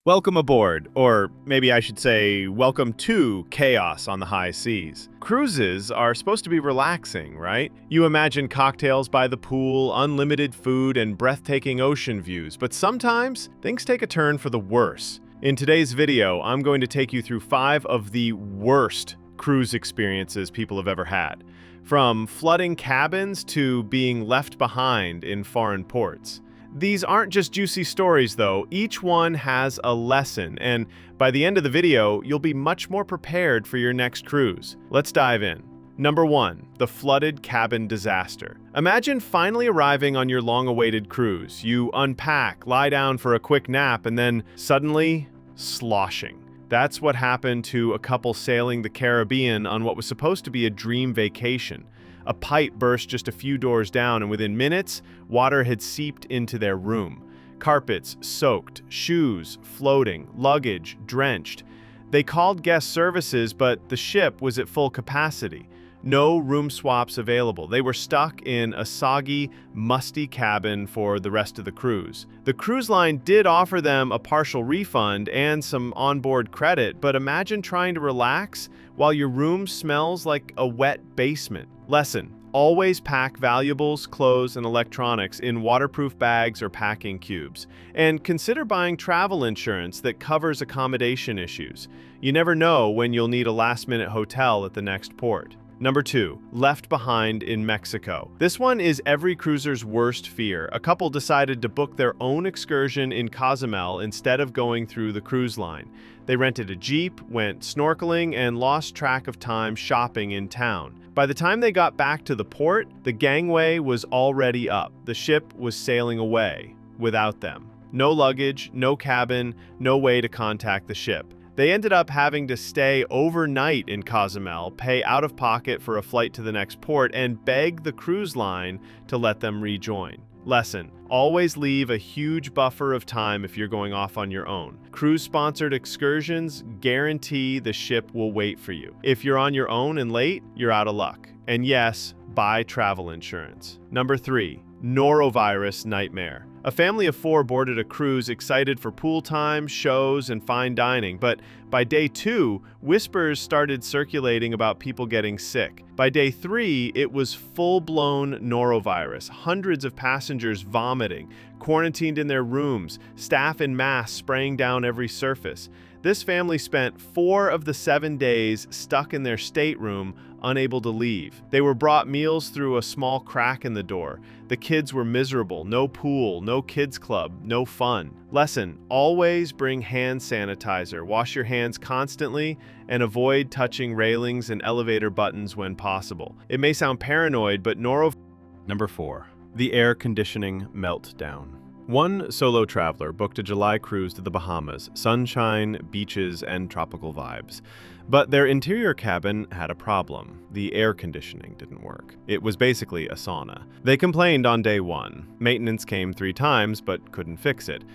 Welcome aboard, or maybe I should say, welcome to chaos on the high seas. Cruises are supposed to be relaxing, right? You imagine cocktails by the pool, unlimited food, and breathtaking ocean views, but sometimes things take a turn for the worse. In today's video, I'm going to take you through 5 of the worst cruise experiences people have ever had. From flooding cabins to being left behind in foreign ports. These aren't just juicy stories though, each one has a lesson, and by the end of the video, you'll be much more prepared for your next cruise. Let's dive in. Number 1. The flooded cabin disaster. Imagine finally arriving on your long-awaited cruise. You unpack, lie down for a quick nap, and then suddenly, sloshing. That's what happened to a couple sailing the Caribbean on what was supposed to be a dream vacation. A pipe burst just a few doors down, and within minutes, water had seeped into their room. Carpets soaked, shoes floating, luggage drenched. They called guest services, but the ship was at full capacity. No room swaps available. They were stuck in a soggy, musty cabin for the rest of the cruise. The cruise line did offer them a partial refund and some onboard credit, but imagine trying to relax while your room smells like a wet basement. Lesson: always pack valuables, clothes, and electronics in waterproof bags or packing cubes. And consider buying travel insurance that covers accommodation issues. You never know when you'll need a last-minute hotel at the next port. Number 2. Left behind in Mexico. This one is every cruiser's worst fear. A couple decided to book their own excursion in Cozumel instead of going through the cruise line. They rented a Jeep, went snorkeling, and lost track of time shopping in town. By the time they got back to the port, the gangway was already up. The ship was sailing away without them. No luggage, no cabin, no way to contact the ship. They ended up having to stay overnight in Cozumel, pay out of pocket for a flight to the next port, and beg the cruise line to let them rejoin. Lesson: always leave a huge buffer of time if you're going off on your own. Cruise-sponsored excursions guarantee the ship will wait for you. If you're on your own and late, you're out of luck. And yes, buy travel insurance. Number 3. Norovirus Nightmare. A family of 4 boarded a cruise excited for pool time, shows, and fine dining, but by day 2, whispers started circulating about people getting sick. By day 3, it was full-blown norovirus, hundreds of passengers vomiting, quarantined in their rooms, staff en masse spraying down every surface. This family spent 4 of the 7 days stuck in their stateroom, unable to leave. They were brought meals through a small crack in the door. The kids were miserable. No pool, no kids club, no fun. Lesson: always bring hand sanitizer. Wash your hands constantly and avoid touching railings and elevator buttons when possible. It may sound paranoid, but Number 4. The Air Conditioning Meltdown. One solo traveler booked a July cruise to the Bahamas, sunshine, beaches, and tropical vibes. But their interior cabin had a problem. The air conditioning didn't work. It was basically a sauna. They complained on day 1. Maintenance came 3 times, but couldn't fix it.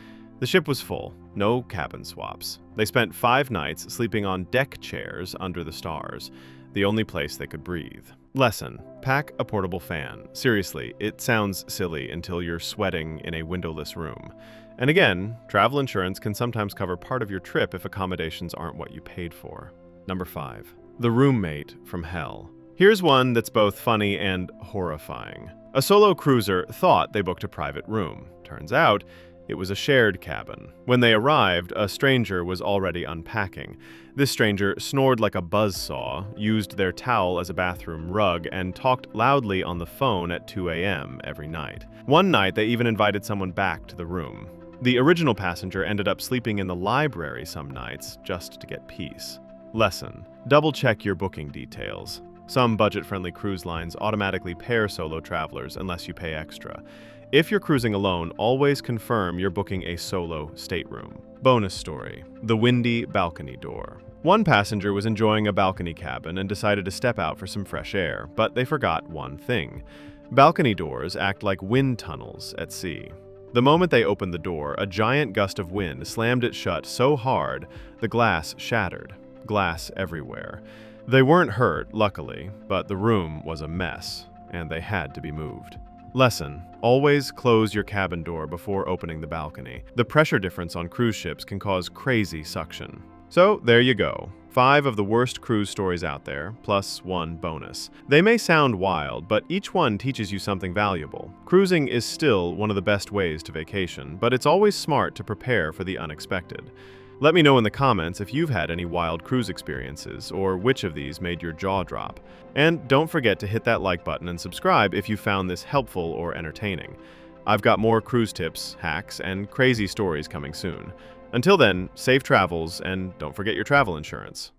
The ship was full. No cabin swaps. They spent 5 nights sleeping on deck chairs under the stars, the only place they could breathe. Lesson: pack a portable fan. Seriously, it sounds silly until you're sweating in a windowless room. And again, travel insurance can sometimes cover part of your trip if accommodations aren't what you paid for. Number 5. The roommate from hell. Here's one that's both funny and horrifying. A solo cruiser thought they booked a private room. Turns out, it was a shared cabin. When they arrived, a stranger was already unpacking. This stranger snored like a buzzsaw, used their towel as a bathroom rug, and talked loudly on the phone at 2 a.m. every night. One night, they even invited someone back to the room. The original passenger ended up sleeping in the library some nights just to get peace. Lesson: double-check your booking details. Some budget-friendly cruise lines automatically pair solo travelers unless you pay extra. If you're cruising alone, always confirm you're booking a solo stateroom. Bonus story: the windy balcony door. One passenger was enjoying a balcony cabin and decided to step out for some fresh air, but they forgot one thing. Balcony doors act like wind tunnels at sea. The moment they opened the door, a giant gust of wind slammed it shut so hard, the glass shattered. Glass everywhere. They weren't hurt, luckily, but the room was a mess, and they had to be moved. Lesson: always close your cabin door before opening the balcony. The pressure difference on cruise ships can cause crazy suction. So there you go. 5 of the worst cruise stories out there, plus 1 bonus. They may sound wild, but each one teaches you something valuable. Cruising is still one of the best ways to vacation, but it's always smart to prepare for the unexpected. Let me know in the comments if you've had any wild cruise experiences, or which of these made your jaw drop. And don't forget to hit that like button and subscribe if you found this helpful or entertaining. I've got more cruise tips, hacks, and crazy stories coming soon. Until then, safe travels, and don't forget your travel insurance.